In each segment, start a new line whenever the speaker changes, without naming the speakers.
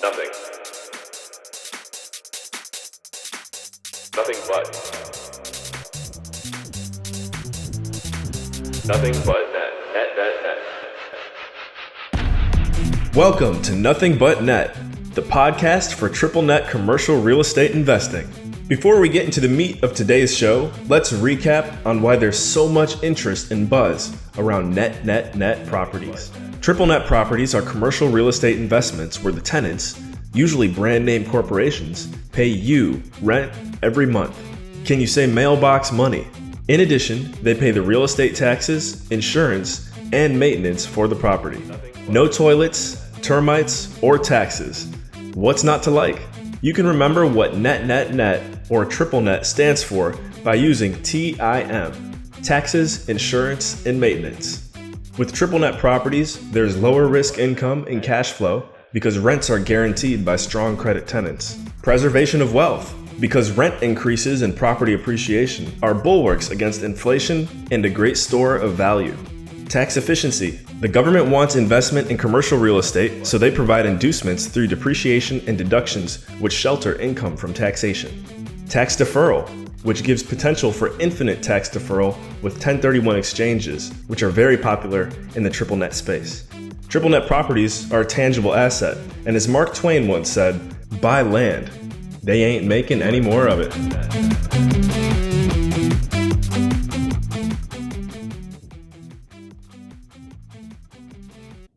Nothing. Nothing but. Nothing but net.
Welcome to Nothing But Net, the podcast for triple net commercial real estate investing. Before we get into the meat of today's show, let's recap on why there's so much interest and buzz around net properties. Triple net properties are commercial real estate investments where the tenants, usually brand name corporations, pay you rent every month. Can you say mailbox money? In addition, they pay the real estate taxes, insurance, and maintenance for the property. No toilets, termites, or taxes. What's not to like? You can remember what net or triple net stands for by using TIM, taxes, insurance, and maintenance. With triple net properties, there's lower risk income and cash flow because rents are guaranteed by strong credit tenants. Preservation of wealth, because rent increases and property appreciation are bulwarks against inflation and a great store of value. Tax efficiency. The government wants investment in commercial real estate, so they provide inducements through depreciation and deductions which shelter income from taxation. Tax deferral, which gives potential for infinite tax deferral with 1031 exchanges, which are very popular in the triple net space. Triple net properties are a tangible asset, and as Mark Twain once said, buy land. They ain't making any more of it.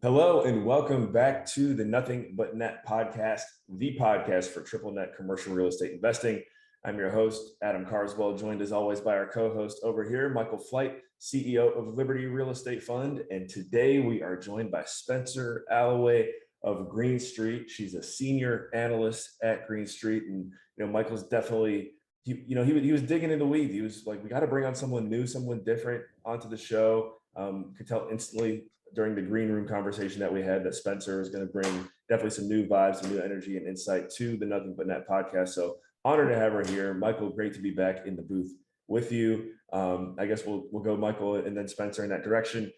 Hello and welcome back to the Nothing But Net podcast, the podcast for triple net commercial real estate investing. I'm your host, Adam Carswell, joined as always by our co-host over here, Michael Flight, CEO of Liberty Real Estate Fund. And today we are joined by Spenser Allaway of Green Street. She's a senior analyst at Green Street. And, Michael's definitely, he was digging in the weeds. He was like, we got to bring on someone new, someone different onto the show. Could tell instantly during the green room conversation that we had that Spenser is going to bring definitely some new vibes, some new energy and insight to the Nothing But Net podcast. So honored to have her here. Michael, great to be back in the booth with you. I guess we'll go Michael and then Spenser in that direction.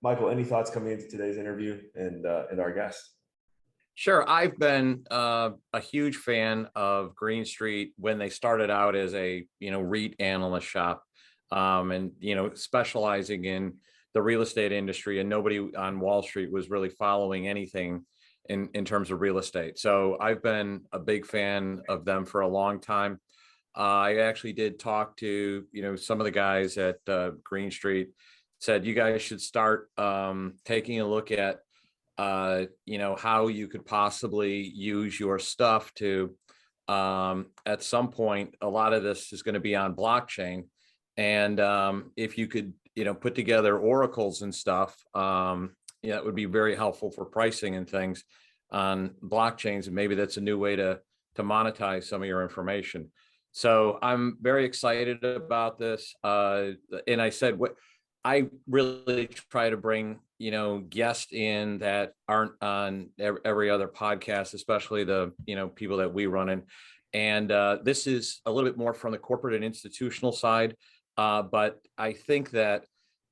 Michael, any thoughts coming into today's interview and our guest?
Sure. I've been a huge fan of Green Street when they started out as a, REIT analyst shop and, specializing in the real estate industry, and nobody on Wall Street was really following anything in terms of real estate. So I've been a big fan of them for a long time. I actually did talk to, some of the guys at Green Street, said you guys should start taking a look at, how you could possibly use your stuff to, at some point, a lot of this is going to be on blockchain. And if you could, put together oracles and stuff, it would be very helpful for pricing and things on blockchains. And maybe that's a new way to monetize some of your information. So I'm very excited about this. And I said, I really try to bring, guests in that aren't on every other podcast, especially the, people that we run in. And this is a little bit more from the corporate and institutional side. But I think that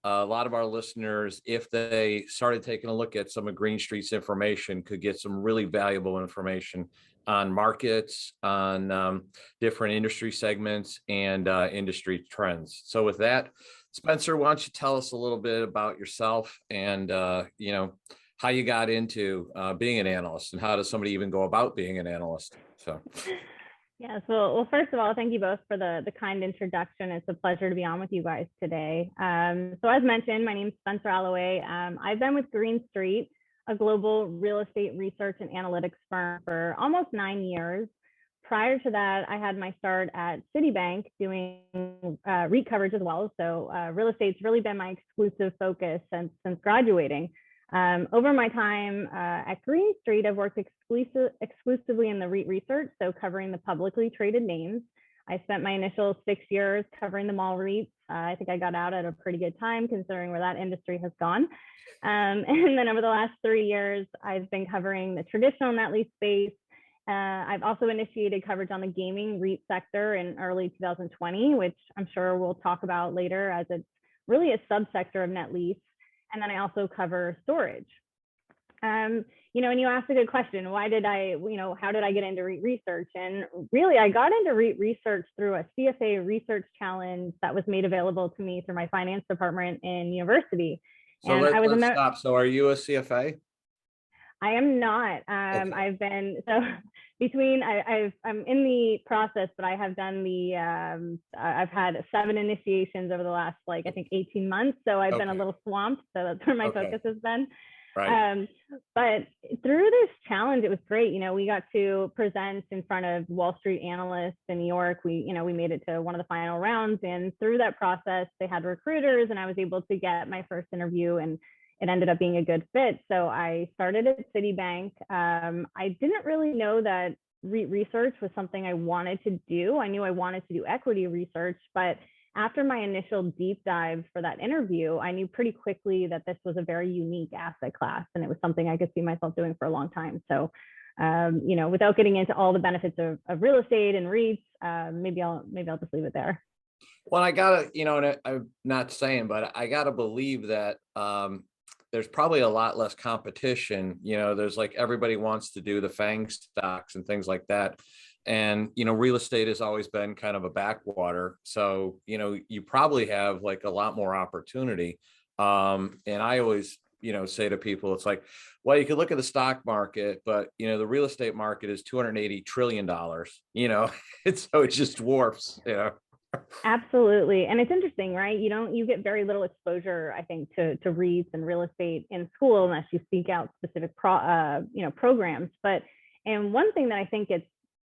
a lot of our listeners, if they started taking a look at some of Green Street's information, could get some really valuable information on markets, on different industry segments and industry trends. So with that, Spenser, why don't you tell us a little bit about yourself and, how you got into being an analyst and how does somebody even go about being an analyst? So.
Yes, well, first of all, thank you both for the kind introduction. It's a pleasure to be on with you guys today. So as mentioned, my name is Spenser Allaway. I've been with Green Street, a global real estate research and analytics firm, for almost 9 years. Prior to that, I had my start at Citibank doing REIT coverage as well. So real estate's really been my exclusive focus since graduating. Over my time at Green Street, I've worked exclusively in the REIT research, so covering the publicly traded names. I spent my initial 6 years covering the mall REITs. I think I got out at a pretty good time considering where that industry has gone. And then over the last 3 years, I've been covering the traditional net lease space. I've also initiated coverage on the gaming REIT sector in early 2020, which I'm sure we'll talk about later as it's really a subsector of net lease. And then I also cover storage. and you asked a good question. Why did how did I get into REIT research? And really, I got into REIT research through a CFA research challenge that was made available to me through my finance department in university.
So let's stop. So are you a CFA?
I am not.
Okay.
I've been I'm in the process, but I have done I've had 7 initiations over the last I think 18 months. So I've been a little swamped. So that's where my focus has been.
Right.
But through this challenge, it was great. We got to present in front of Wall Street analysts in New York. We made it to one of the final rounds, and through that process, they had recruiters, and I was able to get my first interview, and it ended up being a good fit. So I started at Citibank. I didn't really know that REIT research was something I wanted to do. I knew I wanted to do equity research, but after my initial deep dive for that interview, I knew pretty quickly that this was a very unique asset class, and it was something I could see myself doing for a long time. So, without getting into all the benefits of real estate and REITs, maybe I'll just leave it there.
Well, I gotta, and I'm not saying, but I gotta believe that there's probably a lot less competition. There's everybody wants to do the FANG stocks and things like that. And, real estate has always been kind of a backwater. So, you probably have a lot more opportunity. And I always, say to people, it's well, you could look at the stock market, but, the real estate market is $280 trillion, so it just dwarfs,
Absolutely. And it's interesting, right? You get very little exposure, I think, to REITs and real estate in school unless you seek out specific programs. And one thing that I think it's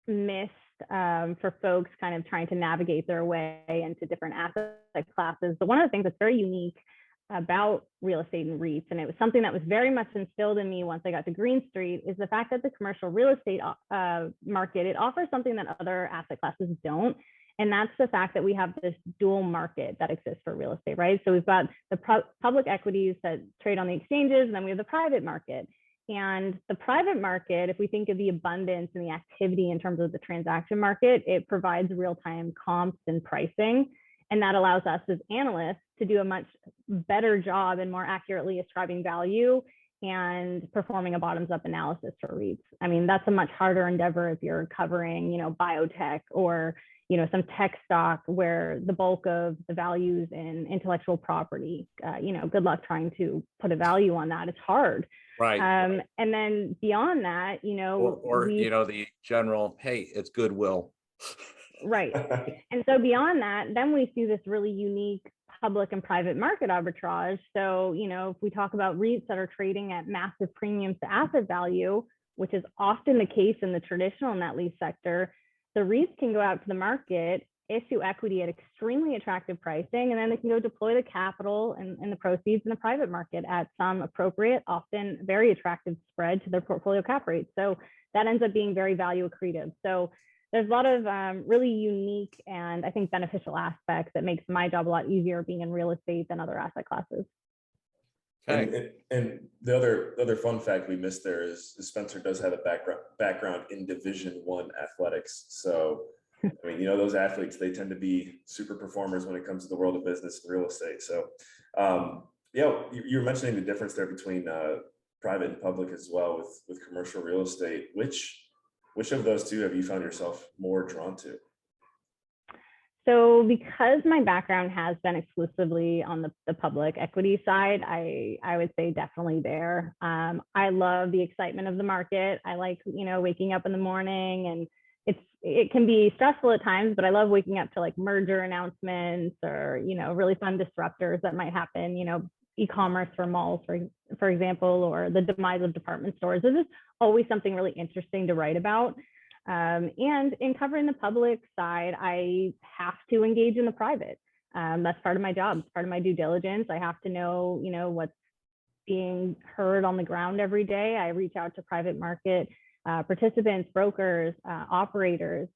missed for folks kind of trying to navigate their way into different asset classes. But one of the things that's very unique about real estate and REITs, and it was something that was very much instilled in me once I got to Green Street, is the fact that the commercial real estate market, it offers something that other asset classes don't. And that's the fact that we have this dual market that exists for real estate, right? So we've got the public equities that trade on the exchanges, and then we have the private market. And the private market, if we think of the abundance and the activity in terms of the transaction market, it provides real-time comps and pricing. And that allows us as analysts to do a much better job and more accurately ascribing value and performing a bottoms-up analysis for REITs. I mean, that's a much harder endeavor if you're covering, biotech or, some tech stock where the bulk of the values in intellectual property. Good luck trying to put a value on that. It's hard.
Right.
And then beyond that,
or the general, hey, it's goodwill.
Right. And so beyond that, then we see this really unique public and private market arbitrage. So, if we talk about REITs that are trading at massive premiums to asset value, which is often the case in the traditional net lease sector, the REITs can go out to the market, issue equity at extremely attractive pricing, and then they can go deploy the capital and the proceeds in the private market at some appropriate, often very attractive spread to their portfolio cap rate. So that ends up being very value accretive. So there's a lot of really unique and I think beneficial aspects that makes my job a lot easier being in real estate than other asset classes.
Okay. And the other fun fact we missed there is Spenser does have a background in Division I athletics. So, I mean, those athletes, they tend to be super performers when it comes to the world of business and real estate. So, you were mentioning the difference there between private and public as well with commercial real estate. Which of those two have you found yourself more drawn to?
So because my background has been exclusively on the public equity side, I would say definitely there. I love the excitement of the market. I like, waking up in the morning, and it can be stressful at times, but I love waking up to merger announcements or, really fun disruptors that might happen, e-commerce for malls, for example, or the demise of department stores. This is always something really interesting to write about. And in covering the public side, I have to engage in the private. That's part of my job. It's part of my due diligence. I have to know, what's being heard on the ground every day. I reach out to private market participants, brokers, operators.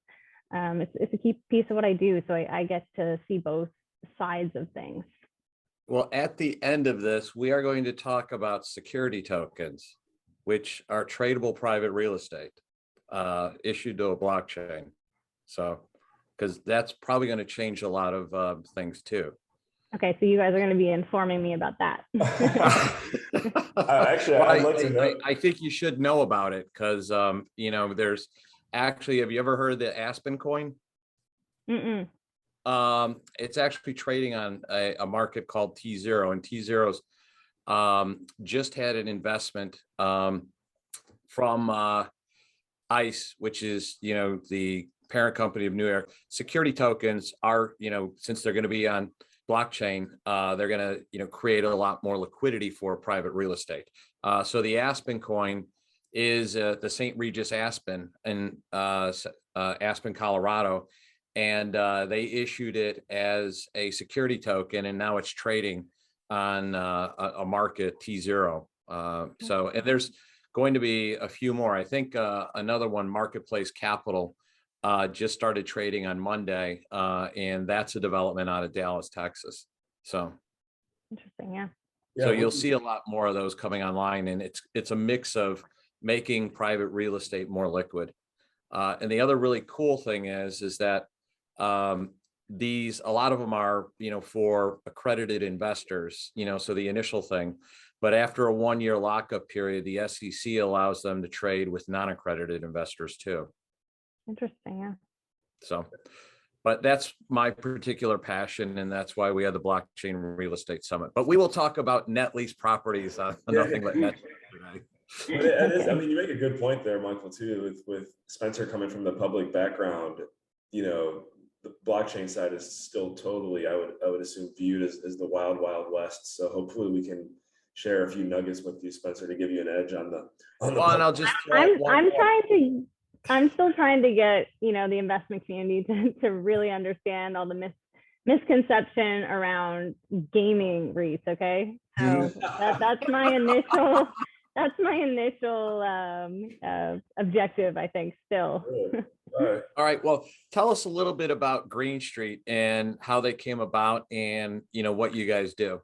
It's a key piece of what I do. So I get to see both sides of things.
Well, at the end of this, we are going to talk about security tokens, which are tradable private real estate issued to a blockchain. So, because that's probably going to change a lot of things too.
Okay, so you guys are going to be informing me about that.
Actually,
Well,
I'd like to know.
I think you should know about it because, you know, there's actually, have you ever heard of the Aspen Coin?
Mm-mm.
It's actually trading on a market called T0, and T0's just had an investment from ICE, which is, you know, the parent company of New York. Security tokens are, you know, since they're going to be on blockchain, they're going to, you know, create a lot more liquidity for private real estate. So the Aspen coin is the St. Regis Aspen in Aspen, Colorado. And they issued it as a security token, and now it's trading on a market T0. So, and there's going to be a few more. I think another one, Marketplace Capital, just started trading on Monday, and that's a development out of Dallas, Texas. So
Interesting, yeah.
so you'll see a lot more of those coming online, and it's a mix of making private real estate more liquid. And the other really cool thing is that these, a lot of them are, you know, for accredited investors, you know, so the initial thing, but after a 1-year lockup period, the SEC allows them to trade with non-accredited investors too.
Interesting, yeah.
So, but that's my particular passion, and that's why we had the Blockchain Real Estate Summit. But we will talk about net lease properties on Nothing But Net today.
But it is, I mean, you make a good point there, Michael, too, with Spenser coming from the public background. You know, the blockchain side is still totally, I would assume, viewed as the wild, wild west. So hopefully we can share a few nuggets with you, Spenser, to give you an edge on the.
Well, and I'll just
I'm still trying to get, you know, the investment community to really understand all the misconception around gaming REITs. Okay, so that's my initial objective, I think, still.
All right. Well, tell us a little bit about Green Street and how they came about, and, you know, what you guys do.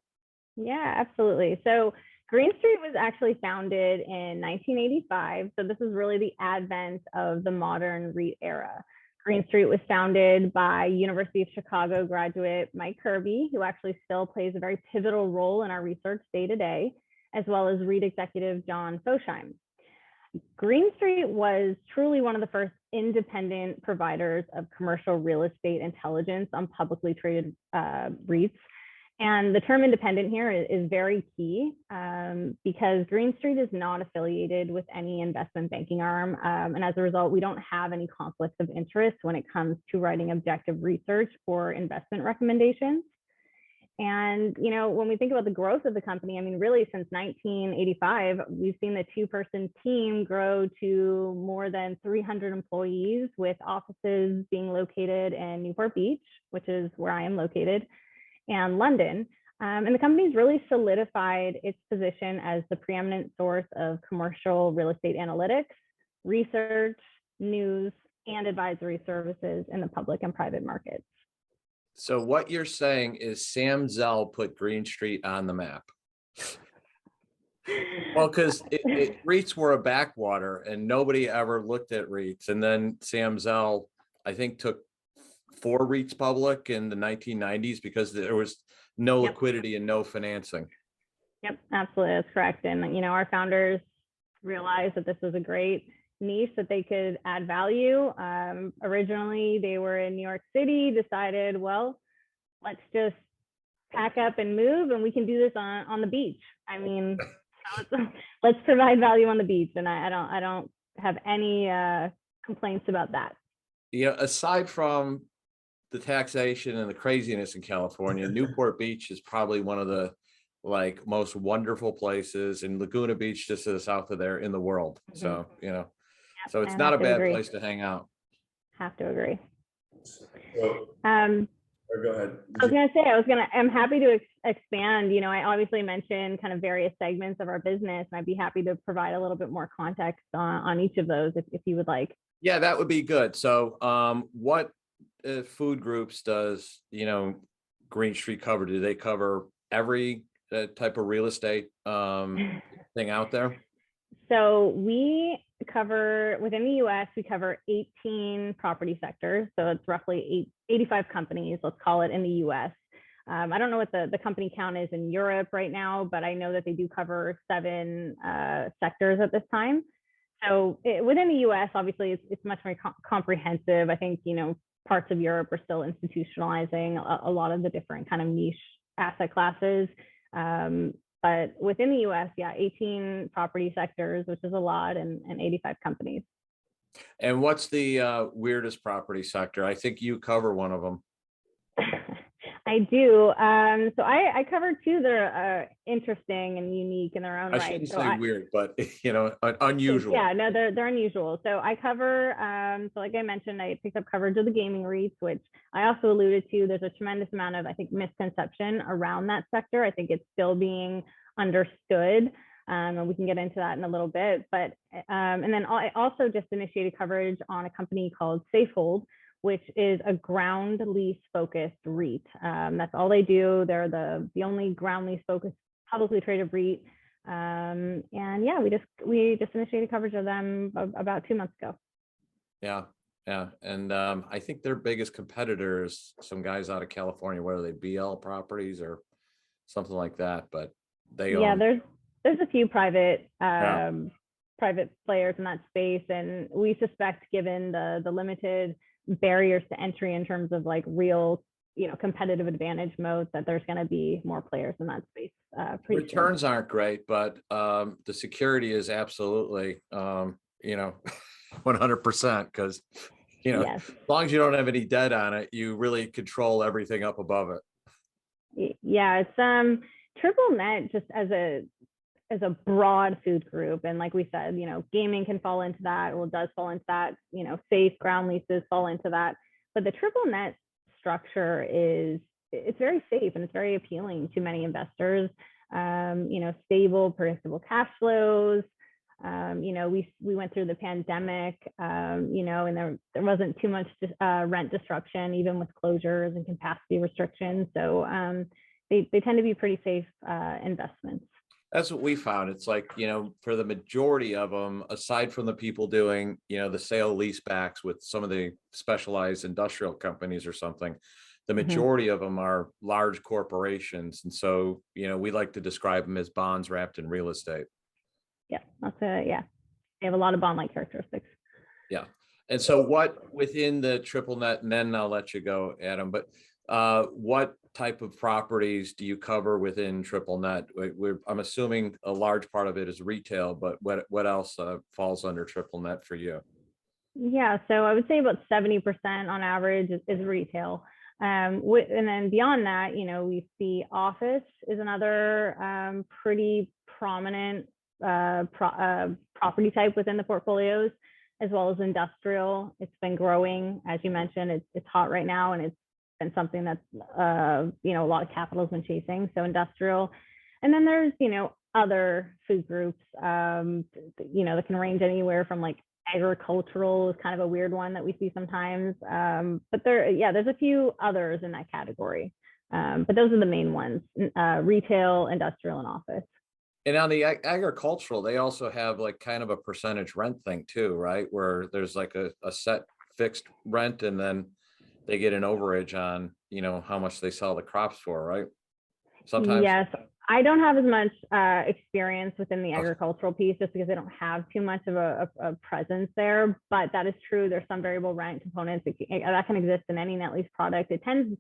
Yeah, absolutely. So Green Street was actually founded in 1985. So this is really the advent of the modern REIT era. Green Street was founded by University of Chicago graduate Mike Kirby, who actually still plays a very pivotal role in our research day to day, as well as REIT executive John Fosheim. Green Street was truly one of the first independent providers of commercial real estate intelligence on publicly traded REITs. And the term independent here is very key because Green Street is not affiliated with any investment banking arm. And as a result, we don't have any conflicts of interest when it comes to writing objective research or investment recommendations. And, you know, when we think about the growth of the company, I mean, really since 1985, we've seen the two-person team grow to more than 300 employees, with offices being located in Newport Beach, which is where I am located, and London. And the company's really solidified its position as the preeminent source of commercial real estate analytics, research, news, and advisory services in the public and private markets.
So what you're saying is Sam Zell put Green Street on the map. Well, because REITs were a backwater and nobody ever looked at REITs. And then Sam Zell, I think, took 4 REITs public in the 1990s because there was no liquidity and no financing.
Yep, absolutely. That's correct. And, you know, our founders realized that this was a great niche that they could add value. Originally, they were in New York City, decided, well, let's just pack up and move, and we can do this on the beach. I mean, let's provide value on the beach, and I don't have any complaints about that.
Yeah, aside from the taxation and the craziness in California, Newport Beach is probably one of the most wonderful places, and Laguna Beach, just to the south of there, in the world. Mm-hmm. So, you know, so it's not a bad place to hang out.
Have to agree.
So, go ahead.
I'm happy to expand. You know, I obviously mentioned kind of various segments of our business, and I'd be happy to provide a little bit more context on each of those if you would like.
Yeah, that would be good. So what food groups does, you know, Green Street cover? Do they cover every type of real estate thing out there?
So we cover, within the US, we cover 18 property sectors. So it's roughly 85 companies, let's call it, in the US. I don't know what the company count is in Europe right now, but I know that they do cover 7 sectors at this time. So within the US, obviously, it's much more comprehensive. I think, parts of Europe are still institutionalizing a lot of the different kind of niche asset classes. But within the US, 18 property sectors, which is a lot, and 85 companies.
And what's the weirdest property sector? I think you cover one of them.
I do. So I cover 2 that are interesting and unique in their own right.
I shouldn't say weird, but unusual.
Yeah, no, they're unusual. So I cover, so like I mentioned, I picked up coverage of the gaming REITs, which I also alluded to. There's a tremendous amount of, I think, misconception around that sector. I think it's still being understood. And we can get into that in a little bit. But and then I also just initiated coverage on a company called Safehold, which is a ground lease focused REIT. That's all they do. They're the only ground lease focused publicly traded REIT. And yeah, we just initiated coverage of them about 2 months ago.
Yeah. And I think their biggest competitor is some guys out of California, whether they BL Properties or something like that. But they
own. There's a few private players in that space, and we suspect, given the limited barriers to entry in terms of like real competitive advantage modes, that there's going to be more players in that space.
Returns aren't great, but the security is absolutely 100%, because yes. As long as you don't have any debt on it, you really control everything up above it.
Yeah, it's triple net just as a broad food group. And like we said, gaming can fall into that, or does fall into that, safe ground leases fall into that. But the triple net structure it's very safe and it's very appealing to many investors. Stable, predictable cash flows. We went through the pandemic, and there wasn't too much rent disruption, even with closures and capacity restrictions. So they tend to be pretty safe investments.
That's what we found. It's like, for the majority of them, aside from the people doing, the sale leasebacks with some of the specialized industrial companies or something, the majority of them are large corporations. And so, we like to describe them as bonds wrapped in real estate.
Yeah, they have a lot of bond-like characteristics.
Yeah. And so what within the triple net, and then I'll let you go, Adam, but what type of properties do you cover within triple net? I'm assuming a large part of it is retail, but what else falls under triple net for you?
Yeah, so I would say about 70% on average is retail. And then beyond that, we see office is another pretty prominent property type within the portfolios, as well as industrial. It's been growing, as you mentioned. It's hot right now, and it's been something that's a lot of capital has been chasing. So industrial, and then there's other food groups that can range anywhere from like agricultural is kind of a weird one that we see sometimes, but there's a few others in that category, but those are the main ones: retail, industrial, and office.
And on the agricultural, they also have like kind of a percentage rent thing too, right? Where there's like a set fixed rent, and then they get an overage on, how much they sell the crops for, right? Sometimes. Yes,
I don't have as much experience within the agricultural piece, just because they don't have too much of a presence there. But that is true. There's some variable rent components that can exist in any net lease product. There tends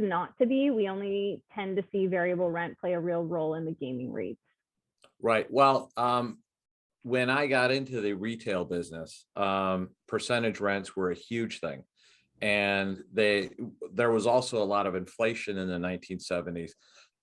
not to be. We only tend to see variable rent play a real role in the gaming REITs.
Right. Well, when I got into the retail business, percentage rents were a huge thing. And there was also a lot of inflation in the 1970s.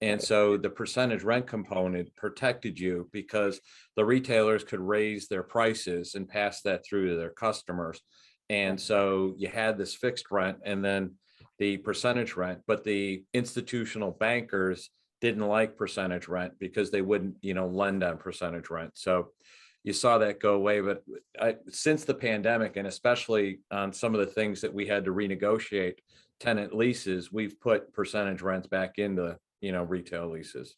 And so the percentage rent component protected you, because the retailers could raise their prices and pass that through to their customers. And so you had this fixed rent and then the percentage rent, but the institutional bankers didn't like percentage rent because they wouldn't, lend on percentage rent. So you saw that go away. But since the pandemic, and especially on some of the things that we had to renegotiate, tenant leases, we've put percentage rents back into, retail leases.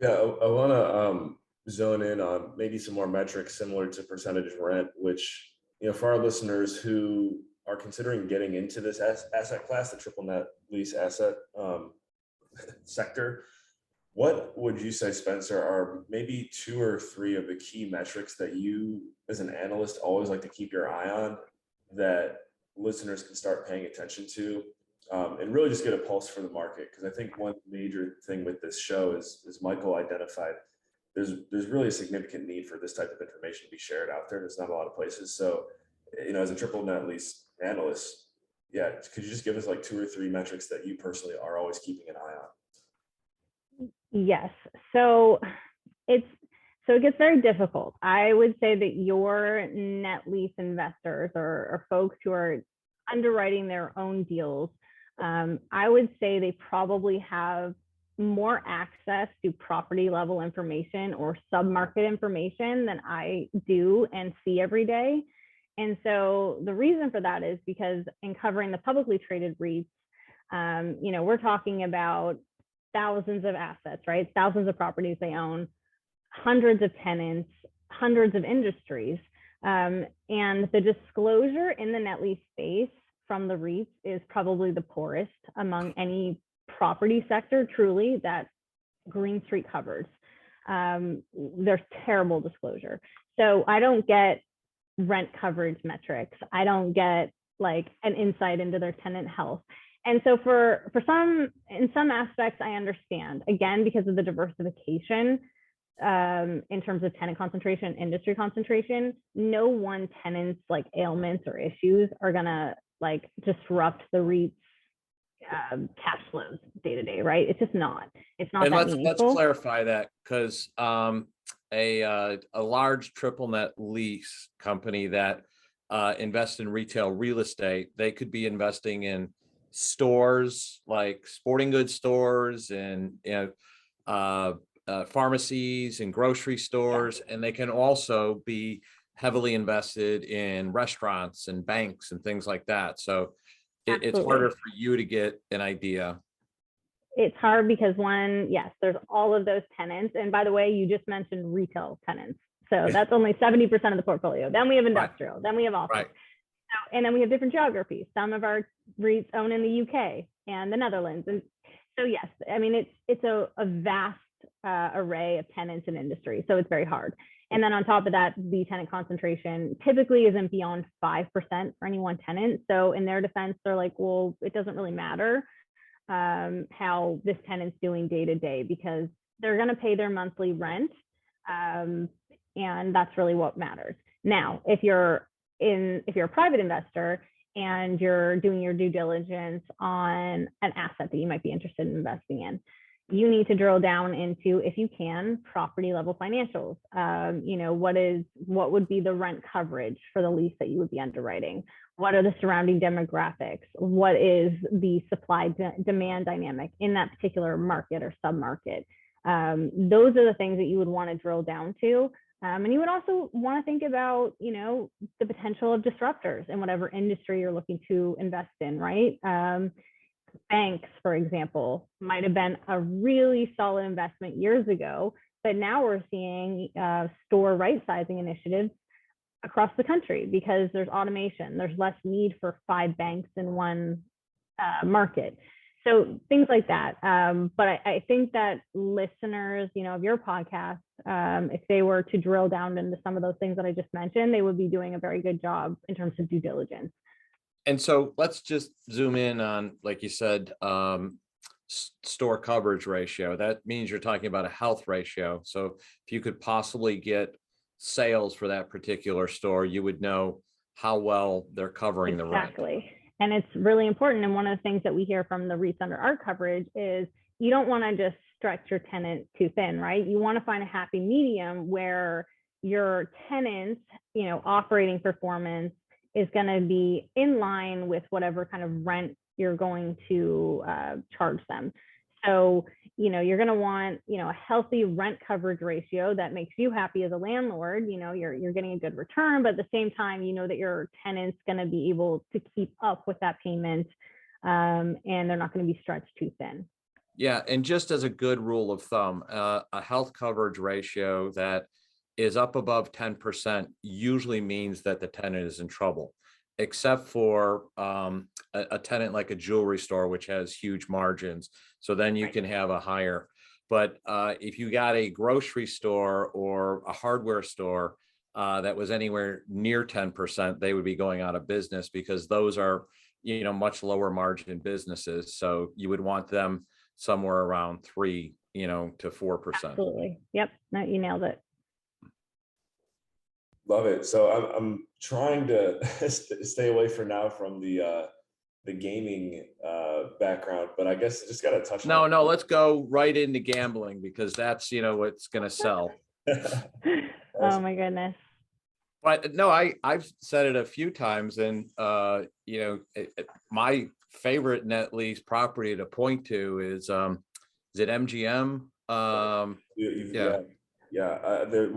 Yeah, I want to zone in on maybe some more metrics similar to percentage rent, which, for our listeners who are considering getting into this asset class, the triple net lease asset sector, what would you say, Spencer, are maybe 2 or 3 of the key metrics that you as an analyst always like to keep your eye on that listeners can start paying attention to, and really just get a pulse for the market? Because I think one major thing with this show is Michael identified, there's really a significant need for this type of information to be shared out there. There's not a lot of places. So, as a triple net lease analyst, yeah, could you just give us like 2 or 3 metrics that you personally are always keeping an eye on?
Yes. So it gets very difficult. I would say that your net lease investors or folks who are underwriting their own deals, I would say they probably have more access to property level information or sub-market information than I do and see every day. And so the reason for that is because in covering the publicly traded REITs, we're talking about thousands of assets, right? Thousands of properties they own, hundreds of tenants, hundreds of industries. And the disclosure in the net lease space from the REITs is probably the poorest among any property sector, truly, that Green Street covers. There's terrible disclosure. So I don't get rent coverage metrics. I don't get like an insight into their tenant health. And so for some, in some aspects, I understand, again, because of the diversification in terms of tenant concentration, industry concentration, no one tenant's like ailments or issues are gonna like disrupt the REIT's cash flows day to day, right? It's just not. It's not. And
let's clarify that, because a large triple net lease company that invests in retail real estate, they could be investing in stores like sporting goods stores and pharmacies and grocery stores, and they can also be heavily invested in restaurants and banks and things like that. So it's harder for you to get an idea.
It's hard because yes, there's all of those tenants. And by the way, you just mentioned retail tenants. So that's only 70% of the portfolio. Then we have industrial, right. Then we have office. Right. And then we have different geographies. Some of our REITs own in the UK and the Netherlands. And so, yes, I mean, it's a vast array of tenants and industry. So it's very hard. And then on top of that, the tenant concentration typically isn't beyond 5% for any one tenant. So in their defense, they're like, well, it doesn't really matter how this tenant's doing day to day, because they're going to pay their monthly rent. And that's really what matters. Now, if you're a private investor and you're doing your due diligence on an asset that you might be interested in investing in, you need to drill down into, if you can, property level financials. What would be the rent coverage for the lease that you would be underwriting? What are the surrounding demographics? What is the supply demand dynamic in that particular market or submarket? Those are the things that you would want to drill down to. And you would also want to think about, the potential of disruptors in whatever industry you're looking to invest in, right? Banks, for example, might have been a really solid investment years ago, but now we're seeing store right-sizing initiatives across the country because there's automation. There's less need for 5 banks in one market. So things like that. But I think that listeners, of your podcast, if they were to drill down into some of those things that I just mentioned, they would be doing a very good job in terms of due diligence.
And so let's just zoom in on, like you said, store coverage ratio. That means you're talking about a health ratio. So if you could possibly get sales for that particular store, you would know how well they're covering the rent.
Exactly. And it's really important. And one of the things that we hear from the REITs under our coverage is you don't want to just stretch your tenant too thin, right? You want to find a happy medium where your tenants, operating performance is going to be in line with whatever kind of rent you're going to charge them. So, you're going to want, a healthy rent coverage ratio that makes you happy as a landlord. You're getting a good return, but at the same time, that your tenant's going to be able to keep up with that payment, and they're not going to be stretched too thin.
Yeah. And just as a good rule of thumb, a health coverage ratio that is up above 10% usually means that the tenant is in trouble. except for a tenant like a jewelry store, which has huge margins. So then you can have a higher. But if you got a grocery store or a hardware store that was anywhere near 10%, they would be going out of business, because those are, much lower margin businesses. So you would want them somewhere around 3, to 4%.
Absolutely. Yep. No, you nailed it.
Love it. So I'm trying to stay away for now from the gaming background, but I guess I just got to touch on.
No, let's go right into gambling, because that's, what's going to sell.
Oh my goodness.
But no, I've said it a few times, and my favorite net lease property to point to is it MGM?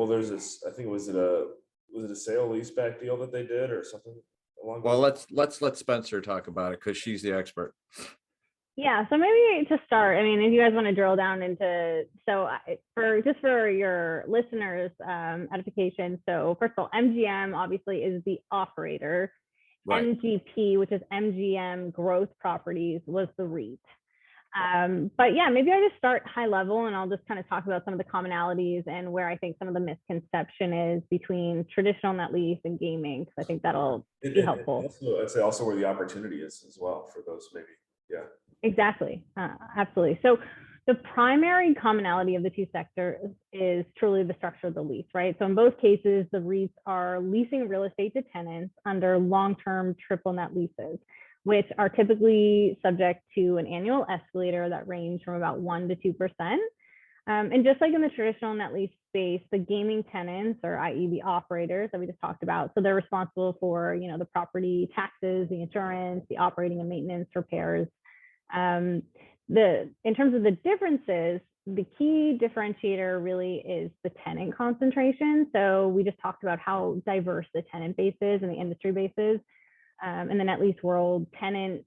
There's this. I think was it a sale leaseback deal that they did or something along
Well,
those?
let's let Spenser talk about it, because she's the expert.
Yeah, so maybe to start, I mean, if you guys want to drill down into, for your listeners' edification, so first of all, MGM obviously is the operator. Right. MGP, which is MGM Growth Properties, was the REIT. But yeah, maybe I just start high level, and I'll just kind of talk about some of the commonalities and where I think some of the misconception is between traditional net lease and gaming, because I think that'll be helpful.
I'd say also where the opportunity is as well for those maybe. Yeah.
Exactly. Absolutely. So the primary commonality of the two sectors is truly the structure of the lease, right? So in both cases, the REITs are leasing real estate to tenants under long-term triple net leases, which are typically subject to an annual escalator that range from about 1% to 2%. And just like in the traditional net lease space, the gaming tenants, or i.e. the operators that we just talked about, so they're responsible for, the property taxes, the insurance, the operating and maintenance repairs. In terms of the differences, the key differentiator really is the tenant concentration. So we just talked about how diverse the tenant base is and the industry base is. In the net lease world, tenants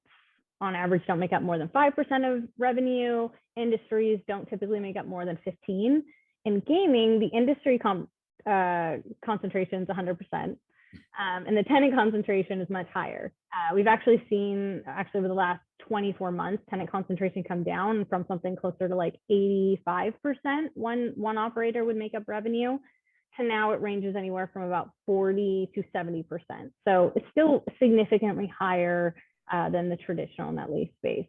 on average don't make up more than 5% of revenue. Industries don't typically make up more than 15%. In gaming, the industry concentration is 100%. And the tenant concentration is much higher. We've actually seen, over the last 24 months, tenant concentration come down from something closer to like 85%. One operator would make up revenue, to now it ranges anywhere from about 40 to 70%. So it's still significantly higher than the traditional net lease space.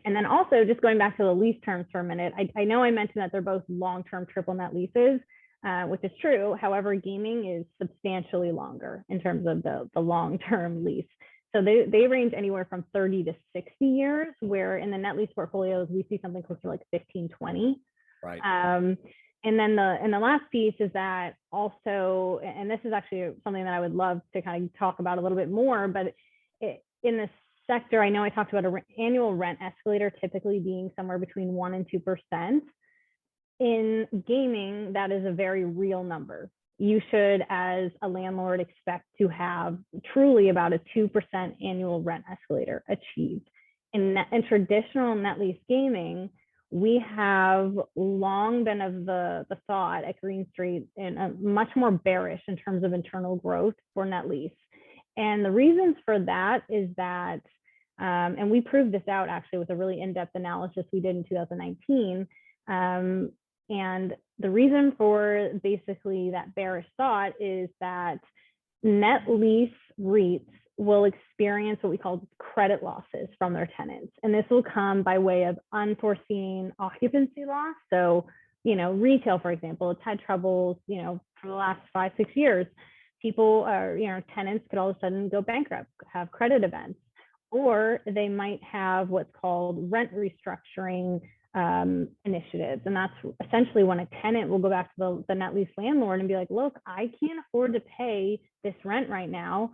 And then also, just going back to the lease terms for a minute, I know I mentioned that they're both long-term triple net leases, which is true. However, gaming is substantially longer in terms of the long-term lease. So they range anywhere from 30 to 60 years, where in the net lease portfolios, we see something close to like 15, 20.
Right.
And then the last piece is that also, and this is actually something that I would love to kind of talk about a little bit more, but in this sector, I know I talked about an annual rent escalator typically being somewhere between 1% and 2%. In gaming, that is a very real number. You should, as a landlord, expect to have truly about a 2% annual rent escalator achieved. In traditional net lease gaming, we have long been of the thought at Green Street and much more bearish in terms of internal growth for net lease. And the reasons for that is that, and we proved this out actually with a really in-depth analysis we did in 2019. And the reason for basically that bearish thought is that net lease REITs will experience what we call credit losses from their tenants. And this will come by way of unforeseen occupancy loss. So, retail, for example, it's had troubles, for the last 5-6 years. People are, tenants could all of a sudden go bankrupt, have credit events, or they might have what's called rent restructuring initiatives. And that's essentially when a tenant will go back to the net lease landlord and be like, look, I can't afford to pay this rent right now.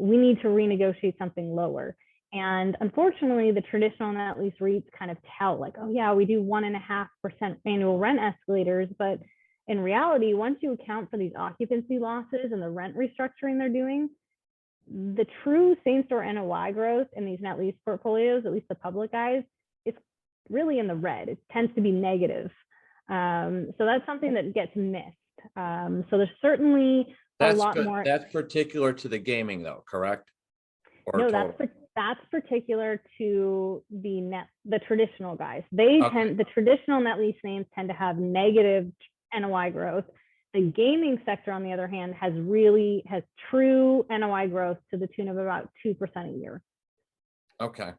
We need to renegotiate something lower. And unfortunately, the traditional net lease REITs kind of tout like, oh yeah, we do 1.5% annual rent escalators. But in reality, once you account for these occupancy losses and the rent restructuring they're doing, the true same-store NOI growth in these net lease portfolios, at least the public guys, is really in the red. It tends to be negative. So that's something that gets missed. So there's certainly a lot more.
That's particular to the gaming though, correct? Or
No,
total?
that's particular to the traditional guys. The traditional net lease names tend to have negative NOI growth. The gaming sector, on the other hand, has true NOI growth to the tune of about 2% a year.
Okay.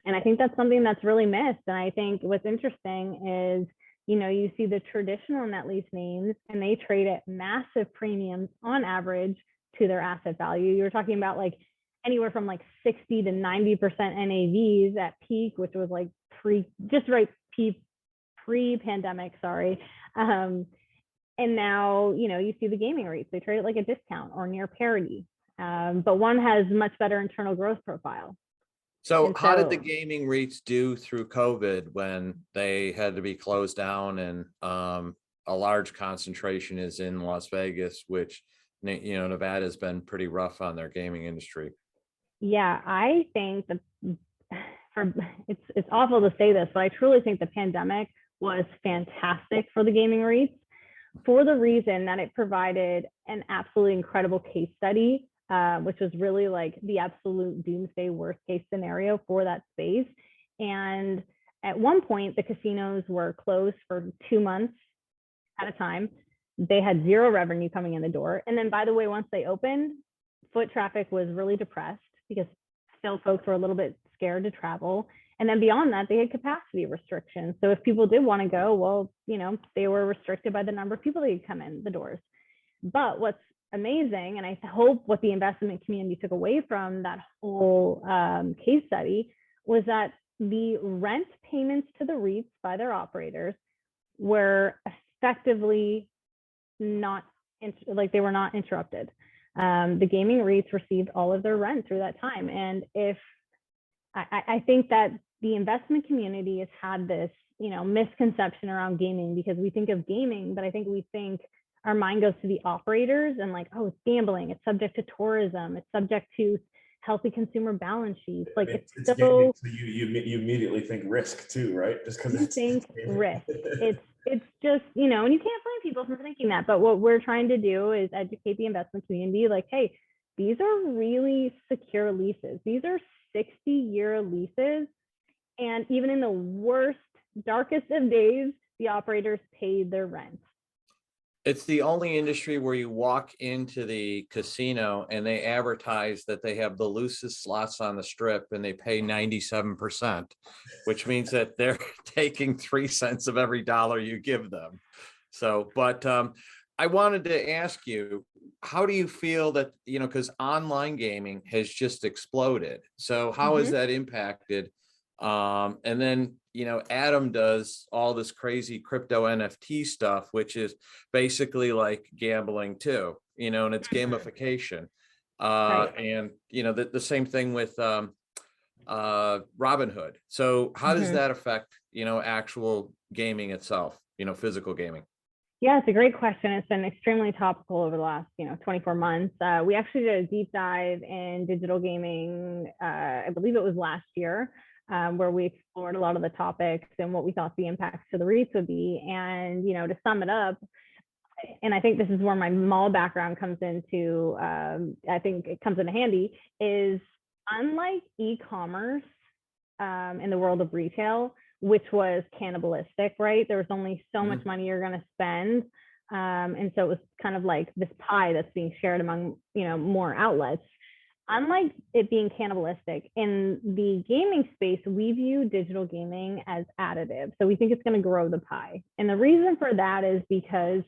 And I think that's something that's really missed. And I think what's interesting is, you see the traditional net lease names and they trade at massive premiums on average to their asset value. You're talking about like anywhere from like 60 to 90% NAVs at peak, which was like pre-pandemic, sorry. And now, you see the gaming REITs, they trade at like a discount or near parity. But one has much better internal growth profile.
So how did the gaming REITs do through COVID when they had to be closed down and a large concentration is in Las Vegas, which, Nevada has been pretty rough on their gaming industry?
Yeah, I think that it's awful to say this, but I truly think the pandemic was fantastic for the gaming REITs for the reason that it provided an absolutely incredible case study, which was really like the absolute doomsday worst case scenario for that space. And at one point, the casinos were closed for 2 months at a time. They had zero revenue coming in the door. And then, by the way, once they opened, foot traffic was really depressed because still folks were a little bit scared to travel. And then beyond that, they had capacity restrictions. So if people did want to go, well, they were restricted by the number of people that could come in the doors. But what's amazing, and I hope what the investment community took away from that whole case study, was that the rent payments to the REITs by their operators were effectively they were not interrupted. The gaming REITs received all of their rent through that time. And I think that the investment community has had this, misconception around gaming because we think of gaming, but I think our mind goes to the operators and like, oh, it's gambling. It's subject to tourism. It's subject to healthy consumer balance sheets. Like it's so
gaming, so you immediately think risk too, right? Just because
you think risk. It's just, and you can't blame people for thinking that. But what we're trying to do is educate the investment community. Like, hey, these are really secure leases. These are 60-year leases. And even in the worst, darkest of days, the operators paid their rent.
It's the only industry where you walk into the casino and they advertise that they have the loosest slots on the strip and they pay 97%, which means that they're taking 3 cents of every dollar you give them. So, but I wanted to ask you, how do you feel that, because online gaming has just exploded. So how has that impacted? And then, Adam does all this crazy crypto NFT stuff, which is basically like gambling too, and it's gamification.
Right.
And, the same thing with Robinhood. So how does that affect, actual gaming itself, physical gaming?
Yeah, it's a great question. It's been extremely topical over the last, 24 months. We actually did a deep dive in digital gaming, I believe it was last year, where we explored a lot of the topics and what we thought the impacts to the REITs would be. And, to sum it up, and I think this is where my mall background comes into, I think it comes in handy, is unlike e-commerce in the world of retail, which was cannibalistic, right? There was only so much money you're going to spend. And so it was kind of like this pie that's being shared among, more outlets. Unlike it being cannibalistic, in the gaming space, we view digital gaming as additive. So we think it's going to grow the pie. And the reason for that is because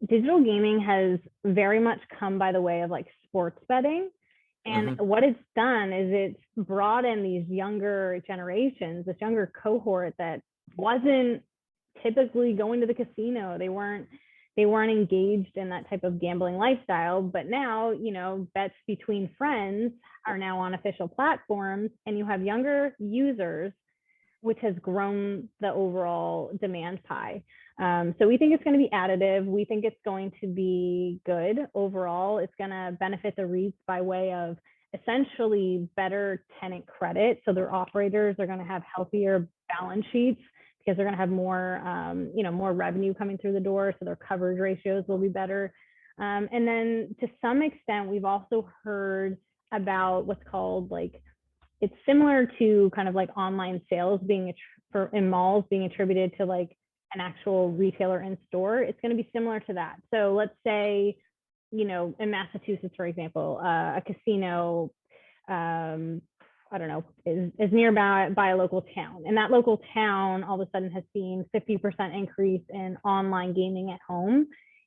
digital gaming has very much come by the way of like sports betting. And what it's done is it's brought in these younger generations, this younger cohort that wasn't typically going to the casino. They weren't engaged in that type of gambling lifestyle. But now, bets between friends are now on official platforms, and you have younger users, which has grown the overall demand pie. So we think it's going to be additive. We think it's going to be good overall. It's going to benefit the REITs by way of essentially better tenant credit. So their operators are going to have healthier balance sheets because they're going to have more, more revenue coming through the door. So their coverage ratios will be better. And then to some extent, we've also heard about what's called it's similar to kind of like online sales in malls being attributed to like an actual retailer in store. It's going to be similar to that. So let's say, in Massachusetts, for example, a casino, I don't know, is nearby by a local town. And that local town all of a sudden has seen 50% increase in online gaming at home.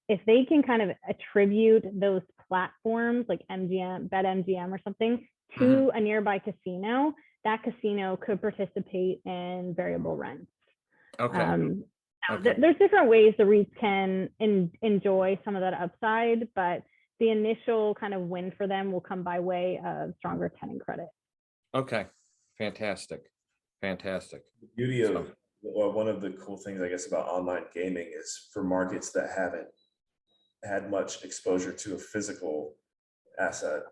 If they can kind of attribute those platforms like MGM, BetMGM or something to a nearby casino, that casino could participate in variable rents.
Okay.
There's different ways the REITs can enjoy some of that upside, but the initial kind of win for them will come by way of stronger tenant credit.
Okay. Fantastic.
The beauty of one of the cool things, I guess, about online gaming is for markets that haven't had much exposure to a physical asset.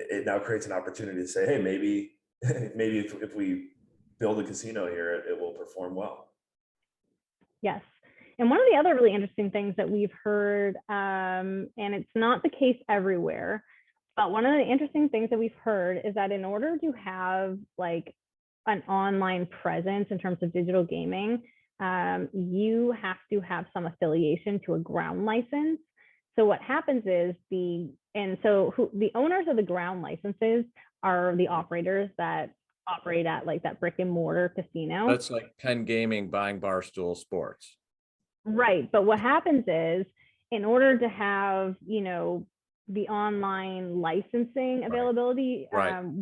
It now creates an opportunity to say, hey, maybe if we build a casino here, it will perform well.
Yes. And one of the other really interesting things that we've heard, and it's not the case everywhere, but one of the interesting things that we've heard is that in order to have like an online presence in terms of digital gaming, you have to have some affiliation to a ground license. So what happens is the owners of the ground licenses are the operators that operate at like that brick and mortar casino.
That's like Penn Gaming buying Barstool Sports.
Right. But what happens is in order to have, the online licensing availability,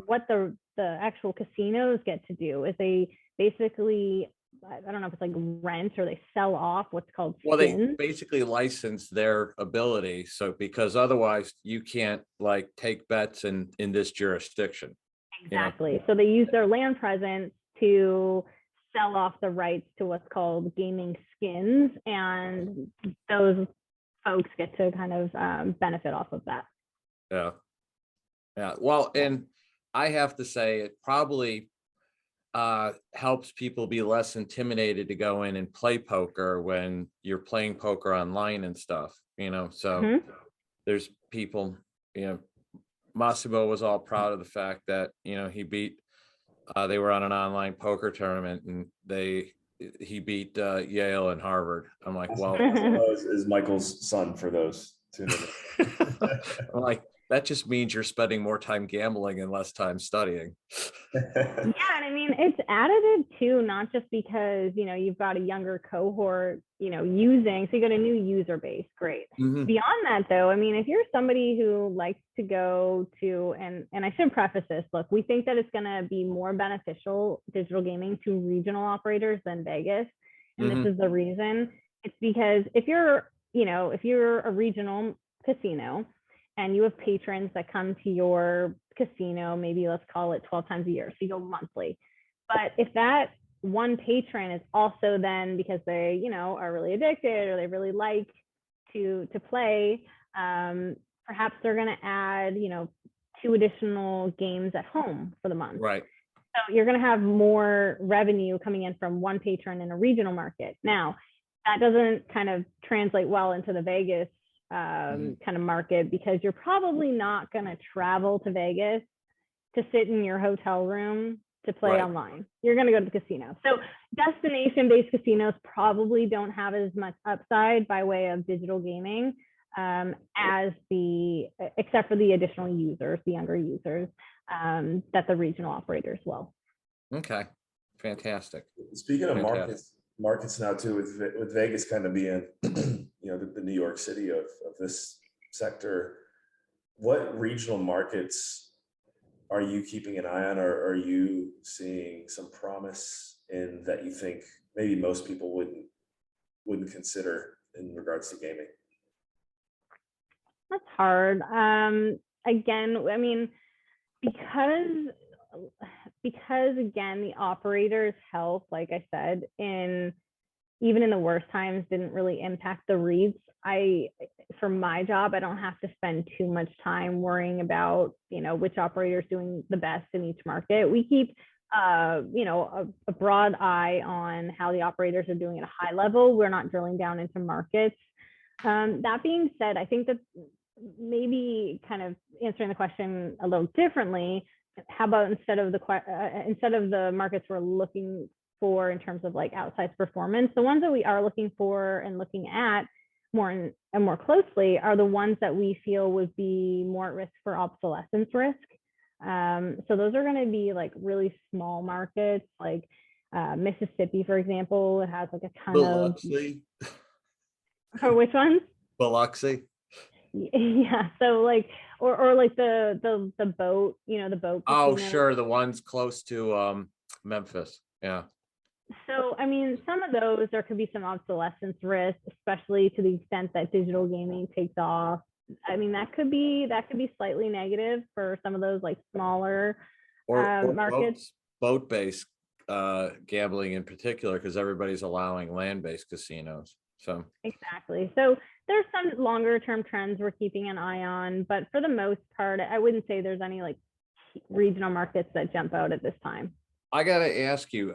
what the actual casinos get to do is they basically, I don't know if it's like rent or they sell off what's called skins.
Well, they basically license their ability. So because otherwise you can't like take bets in this jurisdiction.
Exactly. So they use their land presence to sell off the rights to what's called gaming skins, and those folks get to kind of benefit off of that.
Yeah. Well, and I have to say it probably helps people be less intimidated to go in and play poker when you're playing poker online and stuff, so there's people, Massimo was all proud of the fact that, he beat, they were on an online poker tournament and he beat Yale and Harvard. I'm like, well,
is Michael's son for those two.
I'm like, that just means you're spending more time gambling and less time studying.
Yeah, and I mean, it's additive too, not just because, you've got a younger cohort, using, so you got a new user base, great. Beyond that though, I mean, if you're somebody who likes to go to, and I should preface this, look, we think that it's going to be more beneficial, digital gaming, to regional operators than Vegas. And this is the reason. It's because if you're a regional casino, and you have patrons that come to your casino, maybe let's call it 12 times a year, so you go monthly. But if that one patron is also then, because they, are really addicted or they really like to play, perhaps they're going to add, 2 additional games at home for the month.
Right.
So you're going to have more revenue coming in from one patron in a regional market. Now, that doesn't kind of translate well into the Vegas kind of market, because you're probably not going to travel to Vegas to sit in your hotel room to play online. You're going to go to the casino. So destination-based casinos probably don't have as much upside by way of digital gaming except for the additional users, the younger users, that the regional operators will.
Okay, fantastic.
Speaking of markets now too, with Vegas kind of being the New York City of this sector, what regional markets are you keeping an eye on, or are you seeing some promise in that you think maybe most people wouldn't consider in regards to gaming?
That's hard. Again, I mean, because again, the operator's health, like I said, even in the worst times, didn't really impact the REITs. For my job, I don't have to spend too much time worrying about, which operator is doing the best in each market. We keep a broad eye on how the operators are doing at a high level. We're not drilling down into markets. That being said, I think that maybe kind of answering the question a little differently, how about instead of the markets we're looking for in terms of like outsized performance, the ones that we are looking for and looking at more closely are the ones that we feel would be more at risk for obsolescence risk. So those are going to be like really small markets, like Mississippi, for example. It has like a ton
Biloxi.
For which ones?
Biloxi.
Yeah. So like, or like the boat, the boat.
Oh,
casino.
sure. The ones close to Memphis. Yeah.
So, I mean, some of those, there could be some obsolescence risk, especially to the extent that digital gaming takes off. I mean, that could be slightly negative for some of those like smaller
or
markets.
Boat-based gambling in particular, because everybody's allowing land-based casinos. So
exactly. So there's some longer term trends we're keeping an eye on, but for the most part, I wouldn't say there's any like regional markets that jump out at this time.
I gotta ask you,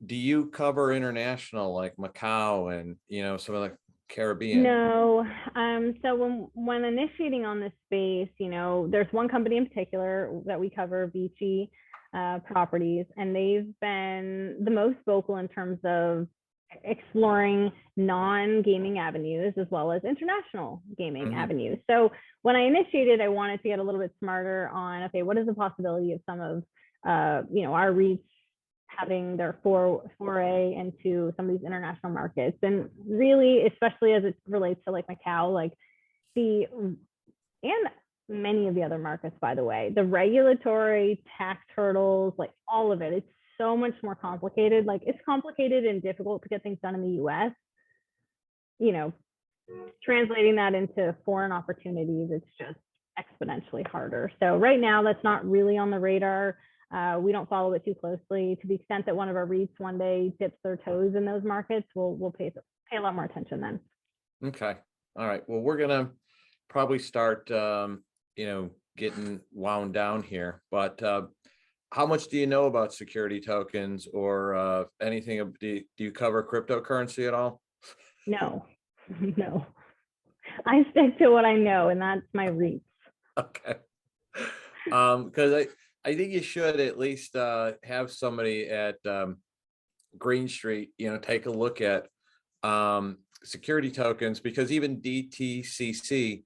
do you cover international like Macau and some of the Caribbean?
No. So when initiating on this space, there's one company in particular that we cover, Vici Properties, and they've been the most vocal in terms of exploring non-gaming avenues as well as international gaming avenues. So when I initiated, I wanted to get a little bit smarter on, okay, what is the possibility of some of our REITs having their foray into some of these international markets, and really, especially as it relates to like Macau, like and many of the other markets, by the way, the regulatory tax hurdles, like all of it, it's so much more complicated. Like it's complicated and difficult to get things done in the US. Translating that into foreign opportunities, it's just exponentially harder. So right now, that's not really on the radar. We don't follow it too closely. To the extent that one of our REITs one day dips their toes in those markets, we'll pay a lot more attention then.
Okay. All right. Well, we're gonna probably start, getting wound down here. But how much do you know about security tokens or anything? Do you cover cryptocurrency at all?
No, no. I stick to what I know, and that's my REITs.
Okay. Because I think you should at least have somebody at Green Street, take a look at security tokens, because even DTCC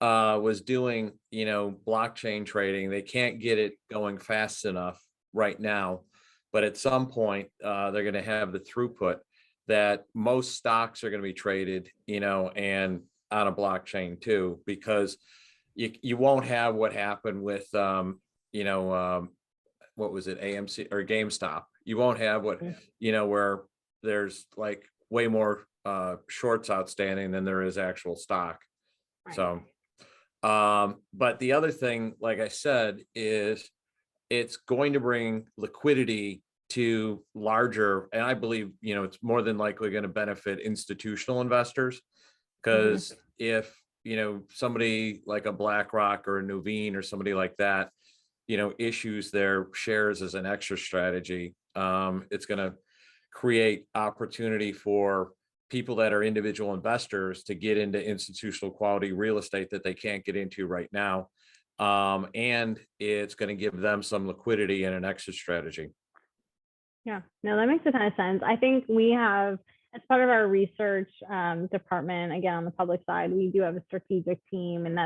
was doing, blockchain trading. They can't get it going fast enough right now, but at some point they're going to have the throughput that most stocks are going to be traded, and on a blockchain too, because you won't have what happened with what was it, AMC or GameStop. You won't have what, where there's like way more shorts outstanding than there is actual stock. Right. So, but the other thing, like I said, is it's going to bring liquidity to larger, and I believe, it's more than likely going to benefit institutional investors, because if, somebody like a BlackRock or a Nuveen or somebody like that, issues their shares as an extra strategy, it's going to create opportunity for people that are individual investors to get into institutional quality real estate that they can't get into right now. And it's going to give them some liquidity and an exit strategy.
Yeah, no, that makes a ton of sense. I think we have, as part of our research department, again, on the public side, we do have a strategic team, and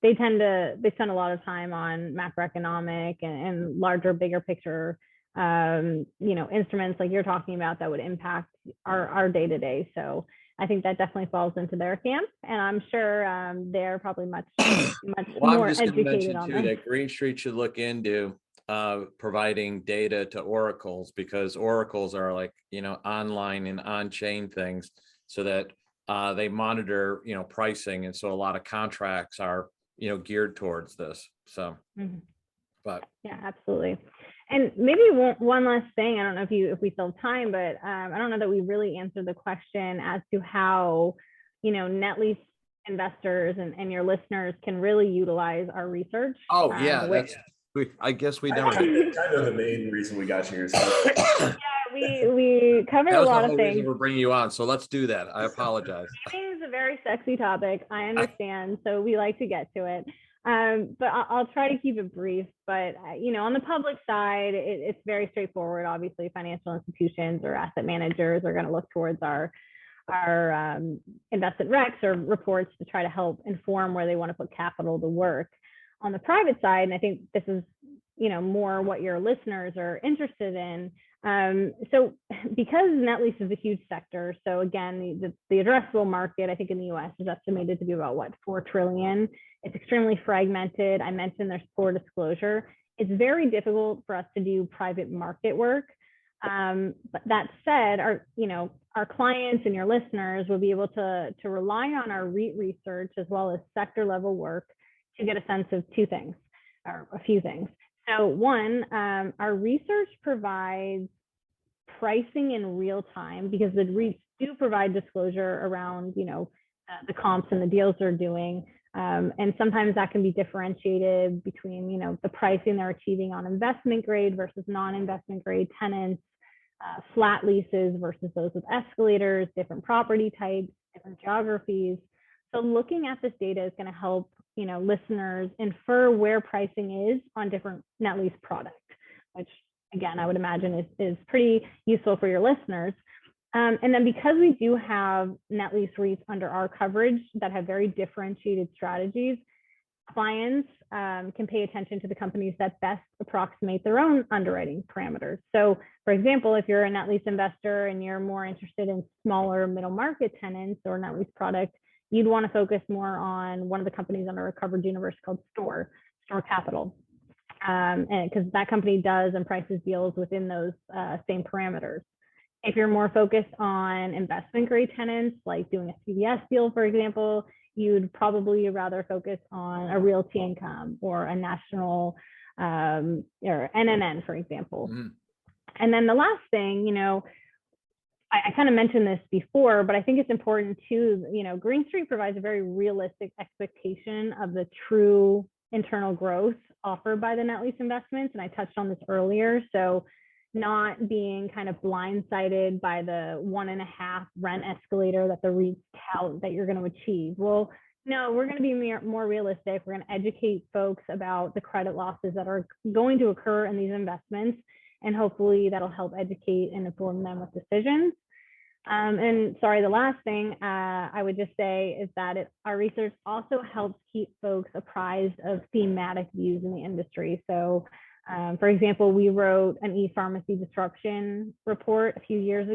they spend a lot of time on macroeconomic and larger, bigger picture, instruments like you're talking about that would impact our day to day. So I think that definitely falls into their camp, and I'm sure they're probably much more educated on this.
That Green Street should look into providing data to oracles, because oracles are like, online and on-chain things, so that they monitor, pricing. And so a lot of contracts are, geared towards this. So, but
yeah, absolutely. And maybe one last thing, I don't know if we still have time, but I don't know that we really answered the question as to how, net lease investors and your listeners can really utilize our research.
Oh yeah, I guess we don't.
Kind of the main reason we got you here.
Yeah, we covered a lot of things.
We're bringing you on, so let's do that. I apologize.
Dating is a very sexy topic. I understand, so we like to get to it. But I'll try to keep it brief. But on the public side, it's very straightforward. Obviously, financial institutions or asset managers are going to look towards our investment recs or reports to try to help inform where they want to put capital to work. On the private side, and I think this is more what your listeners are interested in. So because net lease is a huge sector, so again, the addressable market, I think in the US is estimated to be about $4 trillion. It's extremely fragmented. I mentioned there's poor disclosure. It's very difficult for us to do private market work. But that said, our clients and your listeners will be able to rely on our REIT research as well as sector level work to get a sense of two things, or a few things. So one, our research provides pricing in real time because the REITs do provide disclosure around, the comps and the deals they're doing. And sometimes that can be differentiated between, the pricing they're achieving on investment grade versus non-investment grade tenants, flat leases versus those with escalators, different property types, different geographies. So looking at this data is going to help listeners infer where pricing is on different net lease products, which again, I would imagine is pretty useful for your listeners. And then because we do have net lease REITs under our coverage that have very differentiated strategies, clients can pay attention to the companies that best approximate their own underwriting parameters. So for example, if you're a net lease investor and you're more interested in smaller middle market tenants or net lease product, you'd want to focus more on one of the companies under our coverage universe called Store Capital. And because that company does and prices deals within those same parameters. If you're more focused on investment grade tenants, like doing a CDS deal, for example, you'd probably rather focus on a Realty Income or a national or NNN, for example. Mm-hmm. And then the last thing, I kind of mentioned this before, but I think it's important too, Green Street provides a very realistic expectation of the true internal growth offered by the net lease investments. And I touched on this earlier. So not being kind of blindsided by the 1.5 rent escalator that the REITs tout that you're going to achieve. Well, no, we're going to be more realistic. We're going to educate folks about the credit losses that are going to occur in these investments. And hopefully that'll help educate and inform them with decisions. And sorry, the last thing I would just say is that our research also helps keep folks apprised of thematic views in the industry. So for example, we wrote an e-pharmacy disruption report a few years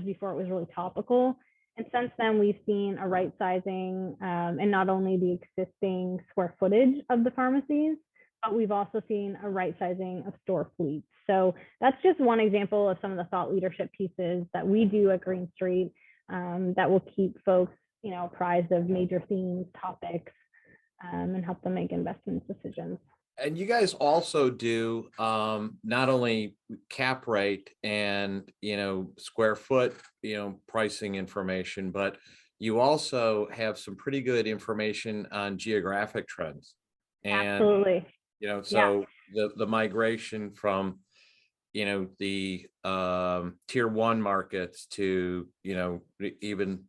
before it was really topical. And since then, we've seen a right sizing in not only the existing square footage of the pharmacies, but we've also seen a right sizing of store fleets. So that's just one example of some of the thought leadership pieces that we do at Green Street that will keep folks, apprised of major themes, topics, and help them make investment decisions.
And you guys also do not only cap rate and, square foot, pricing information, but you also have some pretty good information on geographic trends. And,
absolutely.
So yeah. the migration from, the tier 1 markets to, even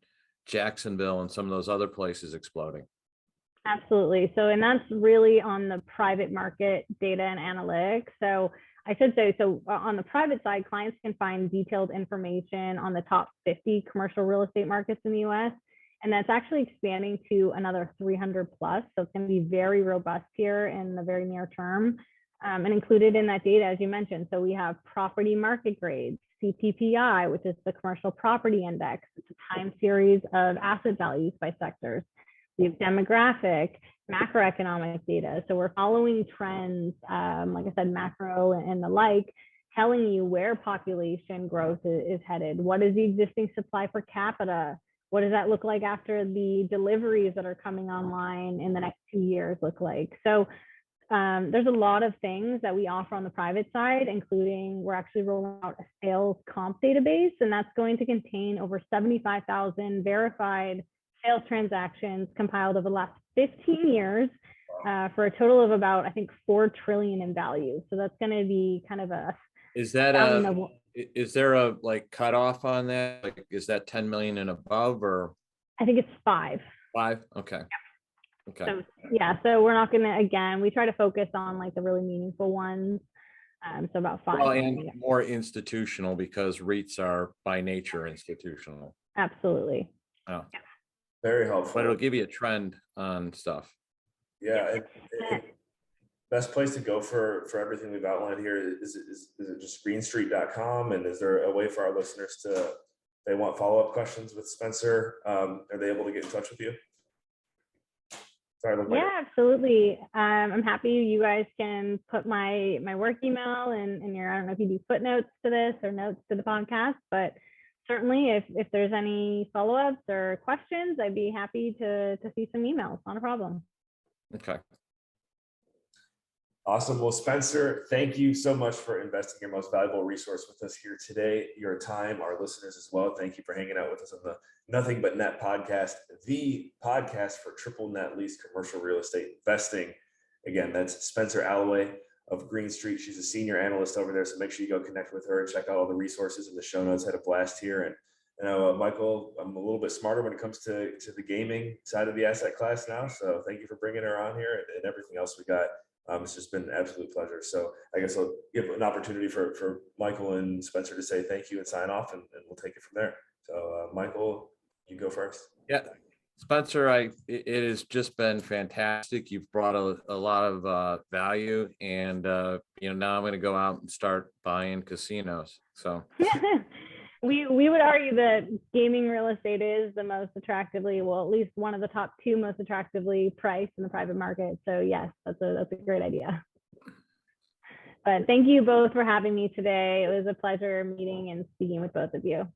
Jacksonville and some of those other places exploding.
Absolutely. So, and that's really on the private market data and analytics. So I should say, so on the private side, clients can find detailed information on the top 50 commercial real estate markets in the US. And that's actually expanding to another 300 plus. So it's going to be very robust here in the very near term. And included in that data, as you mentioned, so we have property market grades, CPPI, which is the commercial property index. It's a time series of asset values by sectors. We have demographic, macroeconomic data. So we're following trends, like I said, macro and the like, telling you where population growth is headed. What is the existing supply per capita? What does that look like after the deliveries that are coming online in the next 2 years look like? So there's a lot of things that we offer on the private side, including we're actually rolling out a sales comp database, and that's going to contain over 75,000 verified sales transactions compiled over the last 15 years for a total of about, I think, 4 trillion in value. So that's going to be kind of a
Is that is there a like cutoff on that? Like, is that 10 million and above, or
I think it's 5.
5? Okay. Okay.
So yeah, so we're not going to, again, we try to focus on like the really meaningful ones. So about 5.
Well, and more institutional, because REITs are by nature institutional.
Absolutely.
Oh,
Very helpful.
but it'll give you a trend on stuff.
Yeah. Best place to go for everything we've outlined here is it just greenstreet.com? And is there a way for our listeners to, if they want follow-up questions with Spenser, are they able to get in touch with you? Sorry,
yeah, absolutely. I'm happy you guys can put my work email in your, I don't know if you do footnotes to this or notes to the podcast, but certainly if there's any follow-ups or questions, I'd be happy to see some emails. Not a problem.
Okay.
Awesome. Well, Spenser, thank you so much for investing your most valuable resource with us here today, your time, our listeners as well. Thank you for hanging out with us on the Nothing But Net podcast, the podcast for triple net lease commercial real estate investing. Again, that's Spenser Allaway of Green Street. She's a senior analyst over there. So make sure you go connect with her and check out all the resources in the show notes. Had a blast here. And you know, Michael, I'm a little bit smarter when it comes to the gaming side of the asset class now. So thank you for bringing her on here and everything else we got. It's just been an absolute pleasure. So I guess I'll give an opportunity for Michael and Spenser to say thank you and sign off, and we'll take it from there. So Michael, you go first.
Yeah, Spenser, it has just been fantastic. You've brought a lot of value, and now I'm going to go out and start buying casinos. So
we would argue that gaming real estate is the most attractively, well, at least one of the top 2 most attractively priced in the private market. So yes, that's a great idea. But thank you both for having me today. It was a pleasure meeting and speaking with both of you.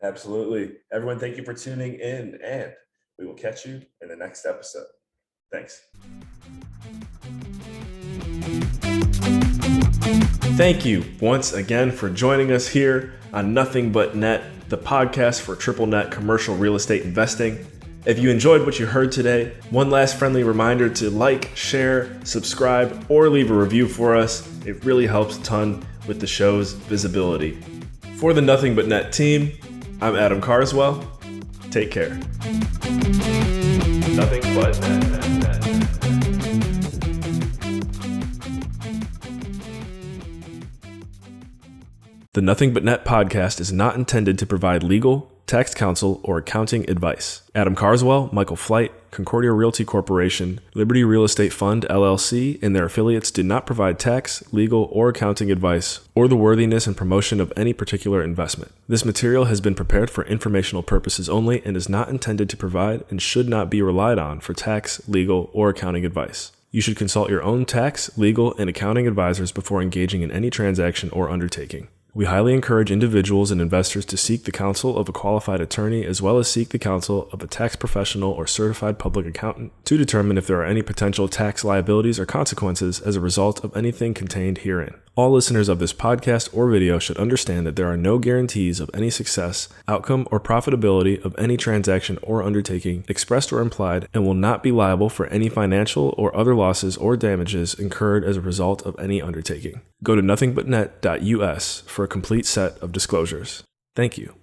Absolutely. Everyone, thank you for tuning in, and we will catch you in the next episode. Thanks. Thank you once again for joining us here on Nothing But Net, the podcast for triple net commercial real estate investing. If you enjoyed what you heard today, one last friendly reminder to like, share, subscribe, or leave a review for us. It really helps a ton with the show's visibility. For the Nothing But Net team, I'm Adam Carswell. Take care. Nothing but net. The Nothing But Net podcast is not intended to provide legal, tax counsel, or accounting advice. Adam Carswell, Michael Flight, Concordia Realty Corporation, Liberty Real Estate Fund, LLC, and their affiliates do not provide tax, legal, or accounting advice, or the worthiness and promotion of any particular investment. This material has been prepared for informational purposes only and is not intended to provide and should not be relied on for tax, legal, or accounting advice. You should consult your own tax, legal, and accounting advisors before engaging in any transaction or undertaking. We highly encourage individuals and investors to seek the counsel of a qualified attorney, as well as seek the counsel of a tax professional or certified public accountant to determine if there are any potential tax liabilities or consequences as a result of anything contained herein. All listeners of this podcast or video should understand that there are no guarantees of any success, outcome, or profitability of any transaction or undertaking, expressed or implied, and will not be liable for any financial or other losses or damages incurred as a result of any undertaking. Go to nothingbutnet.us for a complete set of disclosures. Thank you.